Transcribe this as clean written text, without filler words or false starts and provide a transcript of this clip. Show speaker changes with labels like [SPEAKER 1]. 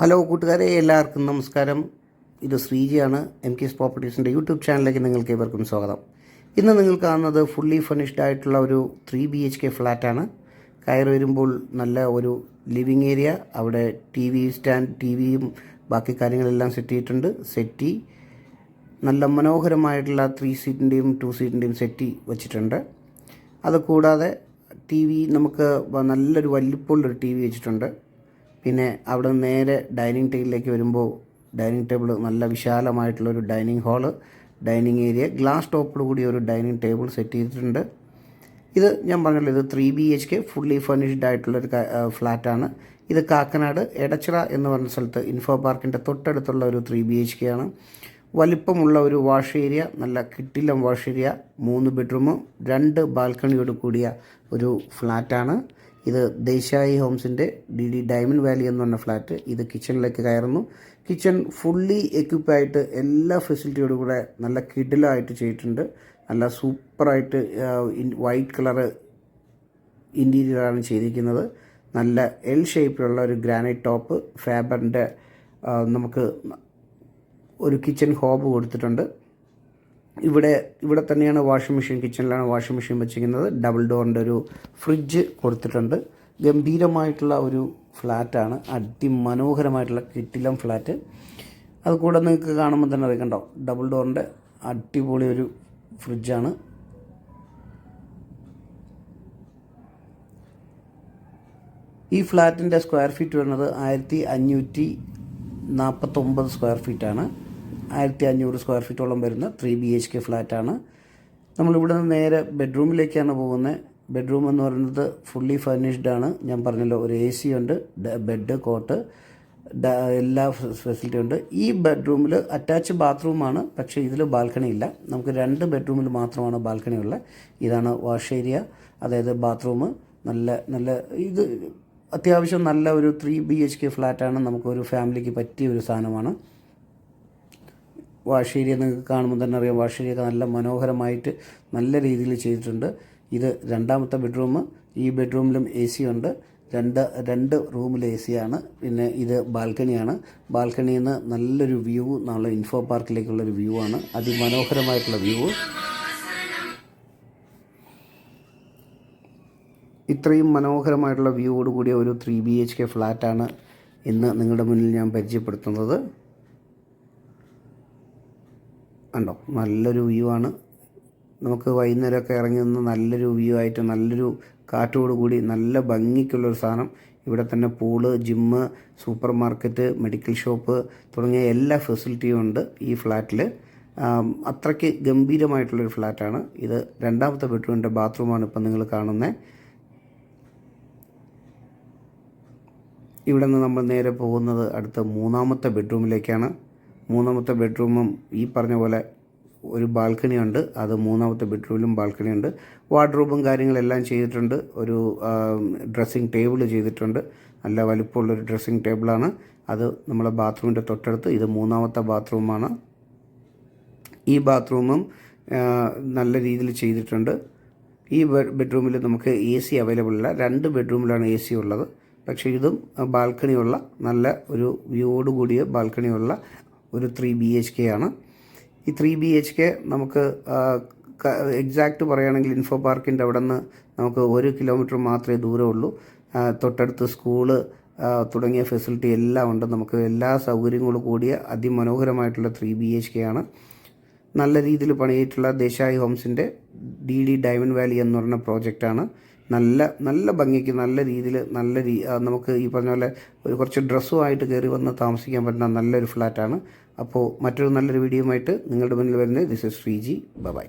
[SPEAKER 1] Hello കൂട്ടുകാരെ, എല്ലാവർക്കും നമസ്കാരം. ഇത് ശ്രീജിയാണ്. എം കെസ് പ്രോപ്പർട്ടീസിൻ്റെ യൂട്യൂബ് ചാനലിലേക്ക് നിങ്ങൾക്ക് ഏവർക്കും സ്വാഗതം. ഇന്ന് നിങ്ങൾ കാണുന്നത് ഫുള്ളി ഫർണിഷ്ഡ് ആയിട്ടുള്ള ഒരു 3 BHK ഫ്ലാറ്റാണ്. കയറി വരുമ്പോൾ നല്ല ഒരു ലിവിങ് ഏരിയ, അവിടെ TV സ്റ്റാൻഡ്, TVയും ബാക്കി കാര്യങ്ങളെല്ലാം സെറ്റ് ചെയ്തിട്ടുണ്ട്. സെറ്റി നല്ല മനോഹരമായിട്ടുള്ള 3 സീറ്റിൻ്റെയും 2 സീറ്റിൻ്റെയും സെറ്റി വെച്ചിട്ടുണ്ട്. അതുകൂടാതെ TV നമുക്ക് നല്ലൊരു വലിപ്പമുള്ളൊരു TV വെച്ചിട്ടുണ്ട്. പിന്നെ അവിടെ നിന്ന് നേരെ ഡൈനിങ് ടേബിളിലേക്ക് വരുമ്പോൾ ഡൈനിങ് ടേബിൾ നല്ല വിശാലമായിട്ടുള്ളൊരു dining hall, dining area, glass ടോപ്പോട് കൂടി ഒരു ഡൈനിങ് ടേബിൾ സെറ്റ് ചെയ്തിട്ടുണ്ട്. ഇത് ഞാൻ പറഞ്ഞല്ലോ, ഇത് 3 BHK ഫുള്ളി ഫർണിഷ്ഡ് ആയിട്ടുള്ളൊരു ഫ്ലാറ്റാണ്. ഇത് കാക്കനാട് എടച്ചിറ എന്ന് പറഞ്ഞ സ്ഥലത്ത് ഇൻഫോ പാർക്കിൻ്റെ തൊട്ടടുത്തുള്ള ഒരു 3 BHK ആണ്. വലിപ്പമുള്ള ഒരു വാഷ് ഏരിയ, നല്ല കിട്ടിലം വാഷ് ഏരിയ, 3 ബെഡ്റൂമും 2 ബാൽക്കണിയോട് കൂടിയ ഒരു ഫ്ലാറ്റാണ്. ഇത് ദേശായി ഹോംസിൻ്റെ DD ഡയമണ്ട് വാലി എന്ന് പറഞ്ഞ ഫ്ലാറ്റ്. ഇത് കിച്ചണിലേക്ക് കയറുന്നു. കിച്ചൺ ഫുള്ളി എക്യുപ്പായിട്ട് എല്ലാ ഫെസിലിറ്റിയോടും കൂടെ നല്ല കിടിലമായിട്ട് ചെയ്തിട്ടുണ്ട്. നല്ല സൂപ്പറായിട്ട് വൈറ്റ് കളറ് ഇൻറ്റീരിയറാണ് ചെയ്തിരിക്കുന്നത്. നല്ല L ഷേപ്പിലുള്ള ഒരു ഗ്രാനൈറ്റ് ടോപ്പ്, ഫാബറിൻ്റെ നമുക്ക് ഒരു കിച്ചൺ ഹോബ് കൊടുത്തിട്ടുണ്ട്. ഇവിടെ തന്നെയാണ് വാഷിംഗ് മെഷീൻ, കിച്ചണിലാണ് വാഷിംഗ് മെഷീൻ വെച്ചിരിക്കുന്നത്. ഡബിൾ ഡോറിൻ്റെ ഒരു ഫ്രിഡ്ജ് കൊടുത്തിട്ടുണ്ട്. ഗംഭീരമായിട്ടുള്ള ഒരു ഫ്ലാറ്റാണ്, അതിമനോഹരമായിട്ടുള്ള കിട്ടിലം ഫ്ലാറ്റ്. അതുകൂടെ നിങ്ങൾക്ക് കാണുമ്പോൾ തന്നെ അറിയിക്കണ്ടോ, ഡബിൾ ഡോറിൻ്റെ അടിപൊളി ഒരു ഫ്രിഡ്ജാണ്. ഈ ഫ്ലാറ്റിൻ്റെ സ്ക്വയർ ഫീറ്റ് വരുന്നത് 1549 സ്ക്വയർ ഫീറ്റാണ്. 1500 സ്ക്വയർ ഫീറ്റോളം വരുന്ന 3 BHK ഫ്ലാറ്റാണ്. നമ്മളിവിടെ നിന്ന് നേരെ ബെഡ്റൂമിലേക്കാണ് പോകുന്നത്. ബെഡ്റൂം എന്ന് പറയുന്നത് ഫുള്ളി ഫർണിഷ്ഡ് ആണ്. ഞാൻ പറഞ്ഞല്ലോ, ഒരു AC ഉണ്ട്, ബെഡ്, കോട്ട്, എല്ലാ ഫെസിലിറ്റി ഉണ്ട്. ഈ ബെഡ്റൂമിൽ അറ്റാച്ച് ബാത്റൂമാണ്, പക്ഷേ ഇതിൽ ബാൽക്കണി ഇല്ല. നമുക്ക് 2 ബെഡ്റൂമിൽ മാത്രമാണ് ബാൽക്കണി ഉള്ളത്. ഇതാണ് വാഷ് ഏരിയ, അതായത് ബാത്റൂം. നല്ല ഇത് അത്യാവശ്യം നല്ല ഒരു 3 BHK ഫ്ലാറ്റാണ്. നമുക്കൊരു ഫാമിലിക്ക് പറ്റിയ ഒരു സാധനമാണ്. വാഷ് ഏരിയ നിങ്ങൾക്ക് കാണുമ്പോൾ തന്നെ അറിയാം, വാഷ് ഏരിയ നല്ല മനോഹരമായിട്ട് നല്ല രീതിയിൽ ചെയ്തിട്ടുണ്ട്. ഇത് 2ാമത്തെ ബെഡ്റൂം. ഈ ബെഡ്റൂമിലും AC ഉണ്ട്. രണ്ട് റൂമിൽ AC ആണ്. പിന്നെ ഇത് ബാൽക്കണിയാണ്. ബാൽക്കണിയിൽ നിന്ന് നല്ലൊരു വ്യൂ, നല്ല ഇൻഫോ പാർക്കിലേക്കുള്ളൊരു വ്യൂ ആണ്. അതിമനോഹരമായിട്ടുള്ള വ്യൂ. ഇത്രയും മനോഹരമായിട്ടുള്ള വ്യൂവോട് കൂടിയ ഒരു 3 BHK ഫ്ലാറ്റാണ് ഇന്ന് നിങ്ങളുടെ മുന്നിൽ ഞാൻ പരിചയപ്പെടുത്തുന്നത്. കണ്ടോ, നല്ലൊരു വ്യൂ ആണ്. നമുക്ക് വൈകുന്നേരമൊക്കെ ഇറങ്ങി നിന്ന് നല്ലൊരു വ്യൂ ആയിട്ട്, നല്ലൊരു കാറ്റോട് കൂടി നല്ല ഭംഗിക്കുള്ളൊരു സാധനം. ഇവിടെ തന്നെ pool, gym, super market, medical shop തുടങ്ങിയ എല്ലാ ഫെസിലിറ്റിയും ഉണ്ട് ഈ ഫ്ലാറ്റിൽ. അത്രയ്ക്ക് ഗംഭീരമായിട്ടുള്ളൊരു ഫ്ലാറ്റാണ് ഇത്. 2ാമത്തെ ബെഡ്റൂമിൻ്റെ ബാത്റൂമാണ് ഇപ്പം നിങ്ങൾ കാണുന്നത്. ഇവിടെ നിന്ന് നമ്മൾ നേരെ പോകുന്നത് അടുത്ത 3ാമത്തെ ബെഡ്റൂമിലേക്കാണ്. 3ാമത്തെ ബെഡ്റൂമും ഈ പറഞ്ഞ പോലെ ഒരു ബാൽക്കണി ഉണ്ട്. അത് 3ാമത്തെ ബെഡ്റൂമിലും ബാൽക്കണി ഉണ്ട്. വാർഡ്രോബും കാര്യങ്ങളെല്ലാം ചെയ്തിട്ടുണ്ട്. ഒരു ഡ്രസ്സിങ് ടേബിൾ ചെയ്തിട്ടുണ്ട്. നല്ല വലുപ്പമുള്ളൊരു ഡ്രസ്സിങ് ടേബിളാണ്. അത് നമ്മളെ ബാത്റൂമിൻ്റെ തൊട്ടടുത്ത്. ഇത് 3ാമത്തെ ബാത്റൂമാണ്. ഈ ബാത്റൂമും നല്ല രീതിയിൽ ചെയ്തിട്ടുണ്ട്. ഈ ബെഡ്റൂമിൽ നമുക്ക് AC അവൈലബിൾ അല്ല. 2 ബെഡ്റൂമിലാണ് AC ഉള്ളത്. പക്ഷേ ഇതും ബാൽക്കണിയുള്ള നല്ല ഒരു വ്യൂവോട് കൂടിയ ബാൽക്കണിയുള്ള ഒരു 3 BHK ആണ്. ഈ 3 BHK നമുക്ക് എക്സാക്റ്റ് പറയുകയാണെങ്കിൽ ഇൻഫോ പാർക്കിൻ്റെ അവിടെ നിന്ന് നമുക്ക് 1 കിലോമീറ്റർ മാത്രമേ ദൂരമുള്ളൂ. തൊട്ടടുത്ത് സ്കൂള് തുടങ്ങിയ ഫെസിലിറ്റി എല്ലാം ഉണ്ട്. നമുക്ക് എല്ലാ സൗകര്യങ്ങളും കൂടിയ അതിമനോഹരമായിട്ടുള്ള 3 BHK ആണ്. നല്ല രീതിയിൽ പണിയിട്ടുള്ള ദേശായി ഹോംസിൻ്റെ DD ഡയമണ്ട് വാലി എന്ന് പറഞ്ഞ പ്രോജക്റ്റാണ്. നല്ല ഭംഗിക്ക് നല്ല രീതിയിൽ നമുക്ക് ഈ പറഞ്ഞ പോലെ കുറച്ച് ഡ്രസ്സുമായിട്ട് കയറി വന്ന് താമസിക്കാൻ പറ്റുന്ന നല്ലൊരു ഫ്ലാറ്റാണ്. അപ്പോൾ മറ്റൊരു നല്ലൊരു വീഡിയോയുമായിട്ട് നിങ്ങളുടെ മുന്നിൽ വരുന്നത് ദിസ് ഇസ് ശ്രീജി. ബൈ.